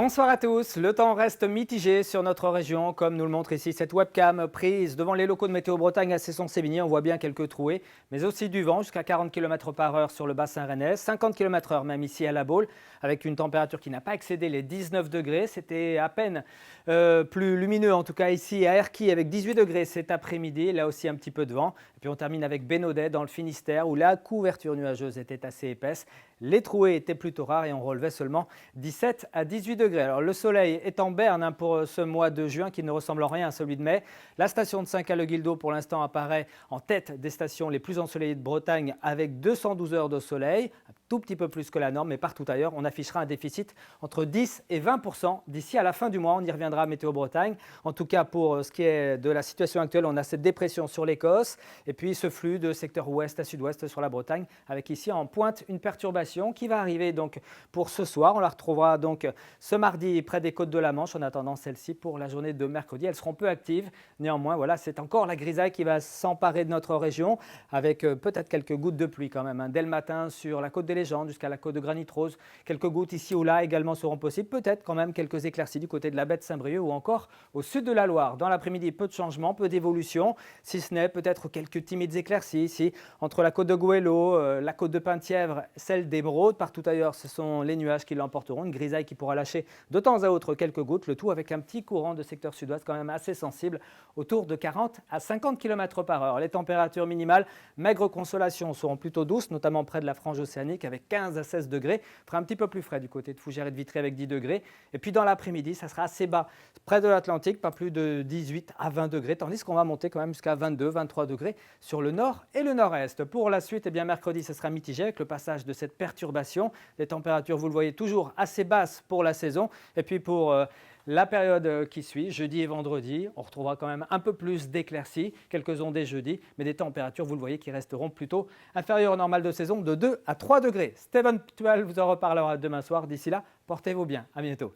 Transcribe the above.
Bonsoir à tous. Le temps reste mitigé sur notre région, comme nous le montre ici cette webcam prise devant les locaux de Météo Bretagne à Cesson-Sévigné. On voit bien quelques trouées, mais aussi du vent jusqu'à 40 km/h sur le bassin rennais, 50 km/h même ici à La Baule, avec une température qui n'a pas excédé les 19 degrés. C'était à peine plus lumineux, en tout cas ici à Erquy, avec 18 degrés cet après-midi. Là aussi un petit peu de vent. Et puis on termine avec Bénodet dans le Finistère, où la couverture nuageuse était assez épaisse. Les trouées étaient plutôt rares et on relevait seulement 17 à 18 degrés. Alors le soleil est en berne pour ce mois de juin qui ne ressemble en rien à celui de mai. La station de Saint-Calots-Guildo pour l'instant apparaît en tête des stations les plus ensoleillées de Bretagne avec 212 heures de soleil, un tout petit peu plus que la norme, mais partout ailleurs on affichera un déficit entre 10 et 20% d'ici à la fin du mois. On y reviendra à Météo Bretagne. En tout cas pour ce qui est de la situation actuelle, on a cette dépression sur l'Écosse et puis ce flux de secteur ouest à sud-ouest sur la Bretagne avec ici en pointe une perturbation qui va arriver donc pour ce soir. On la retrouvera donc ce mardi près des côtes de la Manche. En attendant celle-ci pour la journée de mercredi, elles seront peu actives. Néanmoins, voilà, c'est encore la grisaille qui va s'emparer de notre région avec peut-être quelques gouttes de pluie quand même. Dès le matin sur la côte des Légendes jusqu'à la côte de Granit Rose, quelques gouttes ici ou là également seront possibles. Peut-être quand même quelques éclaircies du côté de la baie de Saint-Brieuc ou encore au sud de la Loire. Dans l'après-midi, peu de changements, peu d'évolution, si ce n'est peut-être quelques timides éclaircies ici entre la côte de Goëlo, la côte de Penthièvre, celle d'Émeraude. Partout ailleurs, ce sont les nuages qui l'emporteront. Une grisaille qui pourra lâcher de temps à autre quelques gouttes, le tout avec un petit courant de secteur sud-ouest quand même assez sensible, autour de 40 à 50 km/h. Les températures minimales, maigre consolation, seront plutôt douces, notamment près de la frange océanique avec 15 à 16 degrés. Il fera un petit peu plus frais du côté de Fougères et de Vitré avec 10 degrés. Et puis dans l'après-midi, ça sera assez bas près de l'Atlantique, pas plus de 18 à 20 degrés, tandis qu'on va monter quand même jusqu'à 22, 23 degrés sur le nord et le nord-est. Pour la suite, eh bien, mercredi, ce sera mitigé avec le passage de cette perturbation. Les températures, vous le voyez, toujours assez basses pour la saison. Et puis pour la période qui suit, jeudi et vendredi, on retrouvera quand même un peu plus d'éclaircies, quelques ondées jeudi, mais des températures, vous le voyez, qui resteront plutôt inférieures au normal de saison de 2 à 3 degrés. Steven Tuel vous en reparlera demain soir. D'ici là, portez-vous bien. À bientôt.